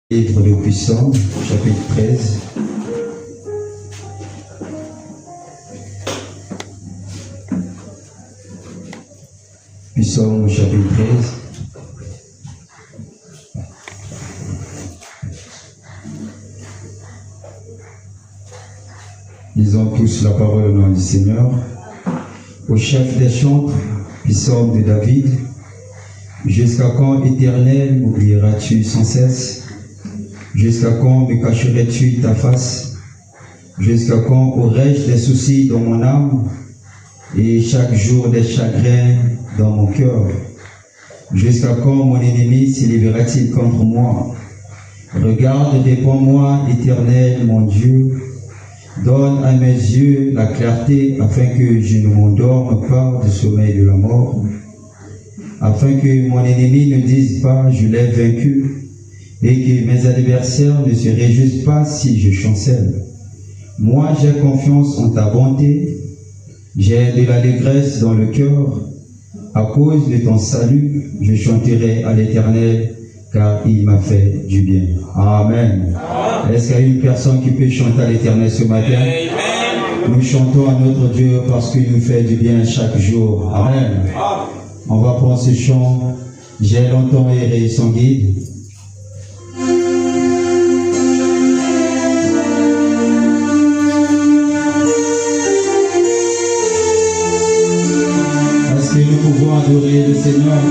Livre de Psaume, chapitre 13. Psaume, chapitre 13. Lisons tous la parole au nom du Seigneur. Au chef des chantres, Psaume de David. Jusqu'à quand, Éternel, m'oublieras-tu sans cesse? Jusqu'à quand me cacherais-tu ta face? Jusqu'à quand aurais-je des soucis dans mon âme et chaque jour des chagrins dans mon cœur? Jusqu'à quand mon ennemi s'élèvera-t-il contre moi? Regarde, réponds-moi, Éternel, mon Dieu. Donne à mes yeux la clarté afin que je ne m'endorme pas du sommeil de la mort, afin que mon ennemi ne dise pas je l'ai vaincu, et que mes adversaires ne se réjouissent pas si je chancelle. Moi, j'ai confiance en ta bonté, j'ai de l'allégresse dans le cœur. À cause de ton salut, je chanterai à l'Éternel, car il m'a fait du bien. Amen. Est-ce qu'il y a une personne qui peut chanter à l'Éternel ce matin? Amen. Nous chantons à notre Dieu parce qu'il nous fait du bien chaque jour. Amen. On va prendre ce chant. J'ai longtemps erré sans guide. Nous pouvons adorer le Seigneur,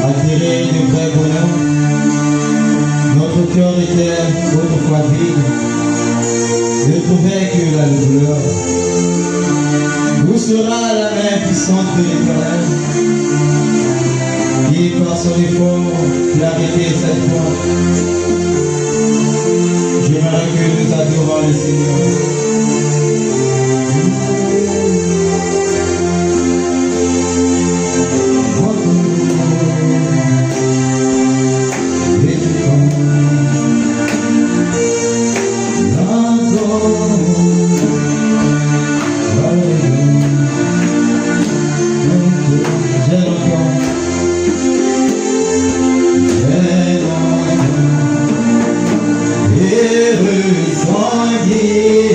attirer de vrais bonheurs. Notre cœur était autrefois vide, ne trouvait que la douleur. Où sera la main puissante de l'Éternel, qui par son effort l'arrêter cette porte? J'aimerais que nous adorons le Seigneur. Heureux sans guide.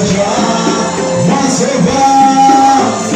Joie, mon sauveur.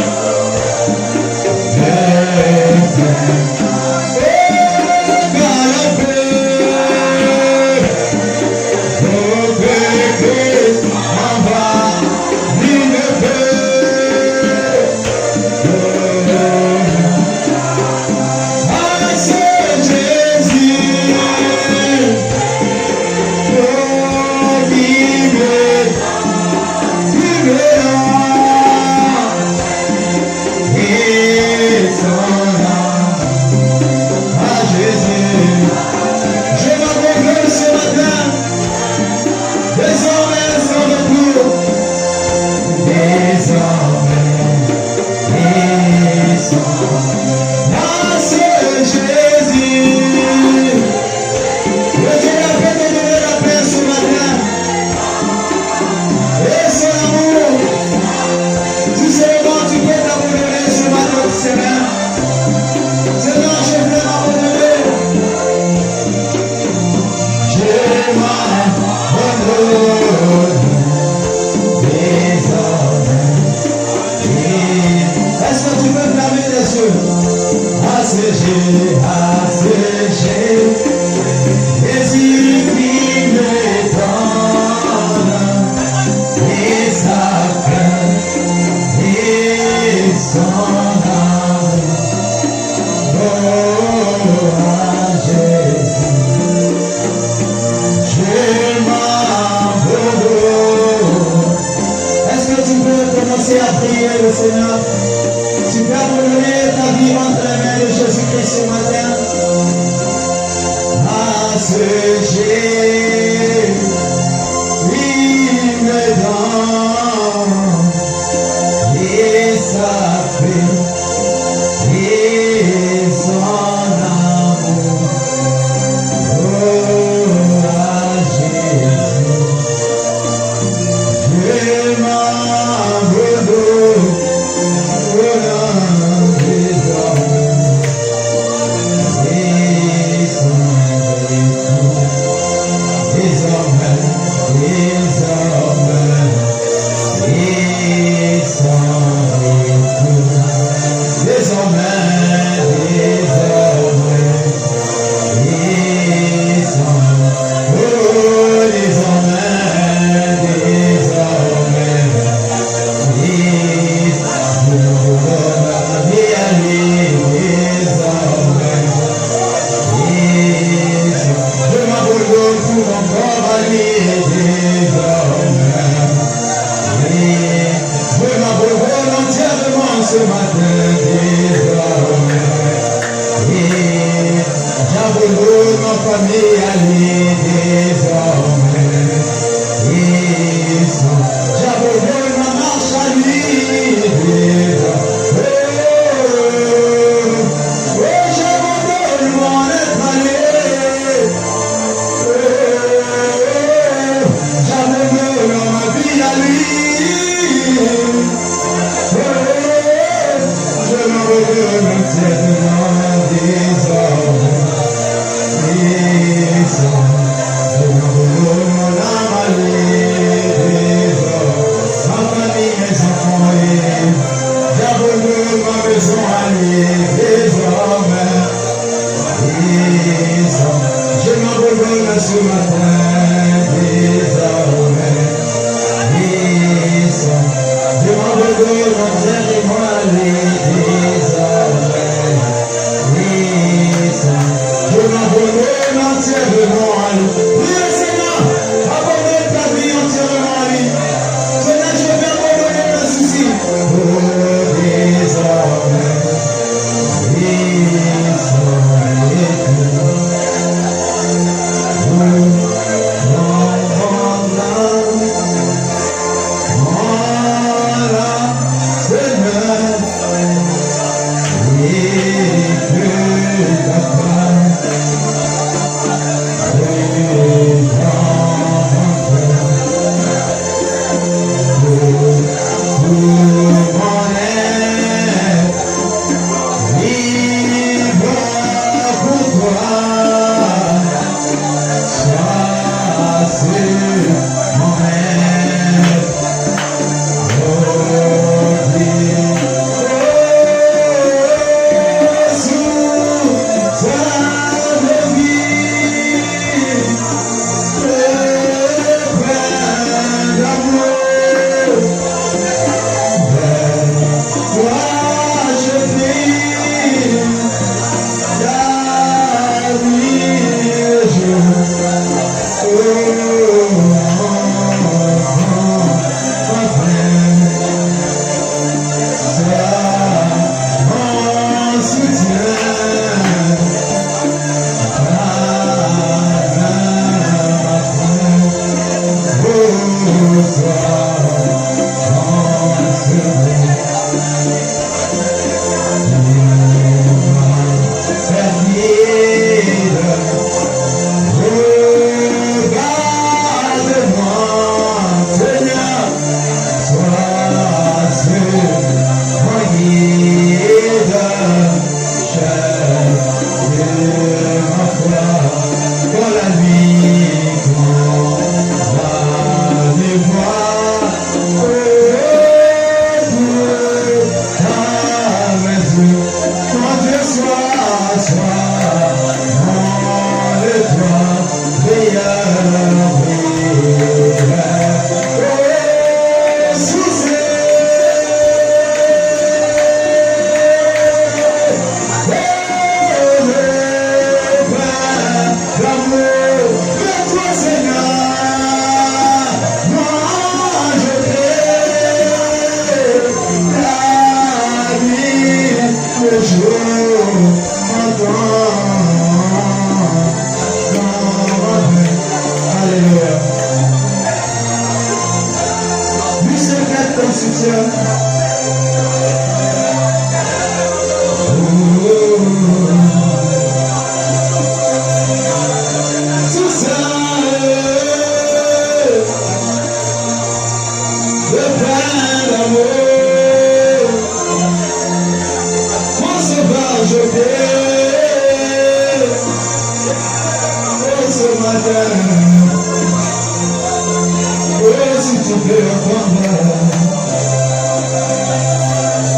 si tu veux entendre,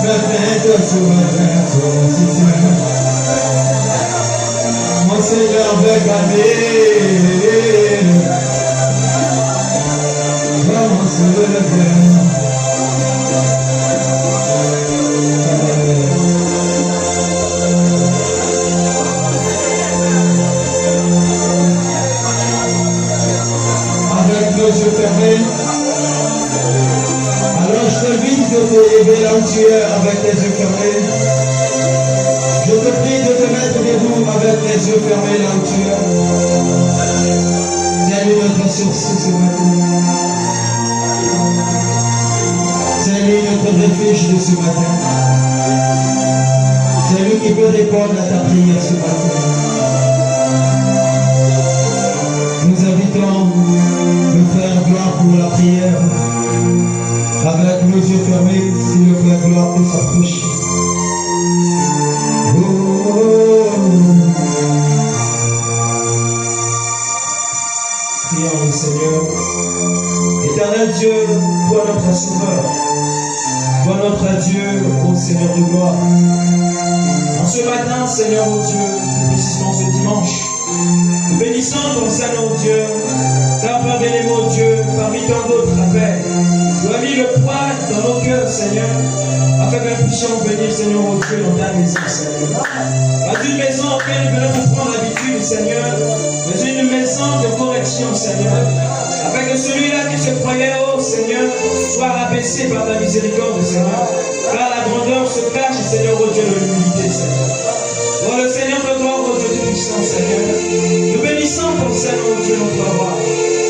maintenant ce matin, si tu veux. Mon Seigneur veut gagner. Vraiment se lever. Avec nos yeux fermés. Alors je t'invite de te lever là où tu es avec les yeux fermés. Je te prie de te mettre debout avec les yeux fermés là où tu es. C'est lui notre source ce matin. C'est lui notre refuge de ce matin. C'est lui qui peut répondre à ta prière ce matin. Nous invitons le frère Gloire pour la prière. Avec nos yeux fermés, si le frère Gloire peut s'approcher. Prions le Seigneur. Éternel Dieu, toi notre Sauveur, toi notre Dieu, ô Seigneur de gloire. En ce matin, Seigneur, ô Dieu, nous bénissons ce dimanche. Nous bénissons ton Saint-Nom, Dieu, car parmi les mots, Dieu, parmi tant d'autres appels, tu as mis le poids dans nos cœurs, Seigneur, afin que nous puissions venir, Seigneur, ô Dieu, dans ta maison, Seigneur. Pas une maison en laquelle nous venons prendre l'habitude, Seigneur, mais une maison de correction, Seigneur, afin que celui-là qui se croyait, ô Seigneur, soit rabaissé par ta miséricorde, Seigneur, car la grandeur se cache, Seigneur, ô Dieu, de l'humilité, Seigneur. Oh, le Seigneur de gloire, ô Dieu tout-puissant, Seigneur, nous bénissons ton Seigneur, ô Dieu, notre roi,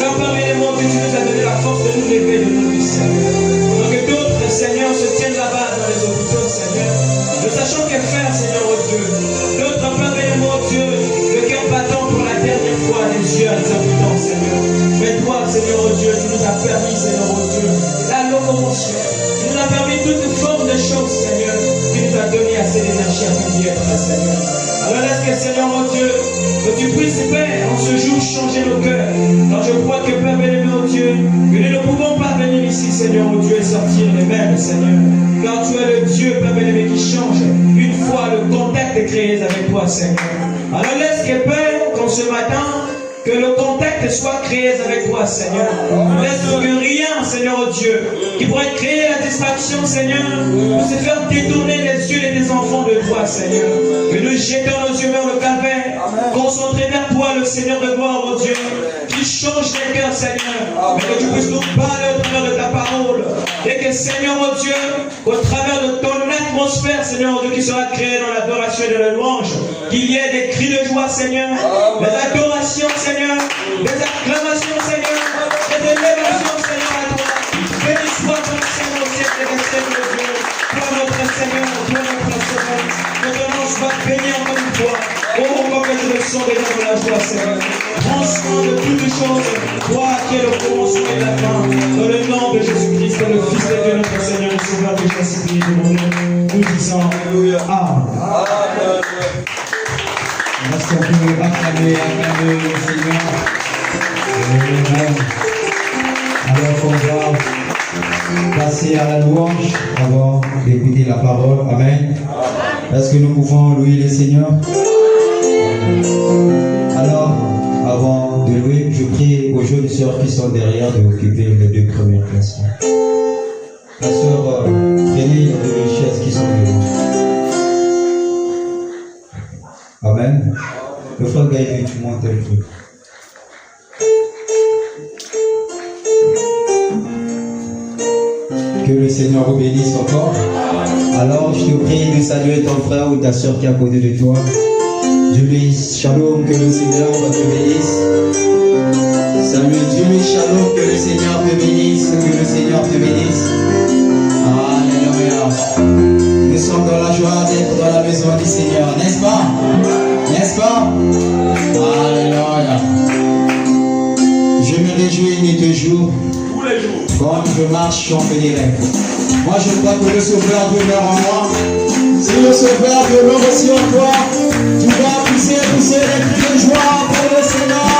car parmi les mots que tu nous as donné la force de nous lever de nous, Seigneur. Donc que d'autres, Seigneur, se tiennent là-bas dans les hôpitaux, Seigneur, ne sachant que faire, Seigneur, ô Dieu. D'autres, parmi les mots, Dieu, le cœur battant pour la dernière fois, les yeux à les hôpitaux, Seigneur. Mais toi, Seigneur, ô Dieu, tu nous as permis, Seigneur, ô Dieu, la locomotion. Tu nous as permis toute forme de choses, Seigneur, qui nous a donné assez d'énergie à nous être, Seigneur. Alors laisse que, Seigneur, mon Dieu, que tu puisses, Père, en ce jour, changer nos cœurs. Car je crois que, Père bien-aimé, ô Dieu, que nous ne pouvons pas venir ici, Seigneur, ô Dieu, et sortir les mêmes, Seigneur. Car tu es le Dieu, Père bien-aimé, qui change une fois le contact est créé avec toi, Seigneur. Alors laisse que, Père, qu'en ce matin, que le contact soit créé avec toi, Seigneur. Laisse que rien, Seigneur, oh Dieu, qui pourrait créer la distraction, Seigneur, pour se faire détourner les yeux des enfants de toi, Seigneur. Que nous jetons nos yeux vers le calvaire, concentrés vers toi, le Seigneur de gloire, oh Dieu, qui change les cœurs, Seigneur. Mais que tu puisses nous parler au travers de ta parole. Et que, Seigneur, oh Dieu, au travers de ton atmosphère, Seigneur, oh Dieu, qui sera créée dans l'adoration et de la louange, qu'il y ait des cris de joie, Seigneur, des adorations, Seigneur, des acclamations, Seigneur, des élévations, Seigneur, à toi. Béni soit ton Seigneur au siècle des siècles, oh Dieu. Toi, notre Seigneur, toi, notre Seigneur. Notre nom soit béni encore une fois. Oh, comme je le sens déjà de la joie, Seigneur. Prends soin de toutes choses, toi qui es le commencement et la fin. Dans le nom de Jésus-Christ, le Fils de Dieu, notre Seigneur, le Sauveur des chassés, nous disons Amen. Merci beaucoup, acclamez le Seigneur. Amen. Alors on va passer à la louange avant d'écouter la parole. Amen. Est-ce que nous pouvons louer le Seigneur? Alors, avant de louer, je prie aux jeunes sœurs qui sont derrière de occuper les deux premières places. La sœur, prenez les deux chaises qui sont devant. Amen. Le frère Gaël, tu montes un peu. Que le Seigneur vous bénisse encore. Alors, je te prie de saluer ton frère ou ta soeur qui est à côté de toi. Dieu bénisse, shalom, que le Seigneur te bénisse. Salut Dieu, shalom, que le Seigneur te bénisse, que le Seigneur te bénisse. Alléluia. Nous sommes dans la joie d'être dans la maison du Seigneur, n'est-ce pas? N'est-ce pas? Alléluia. Je me réjouis nuit et jour. Tous les jours. Quand je marche, on fait des rêves. Moi je crois que le Sauveur demeure en moi. Si le Sauveur demeure aussi en toi, tu vas pousser les cris de joie pour le Seigneur.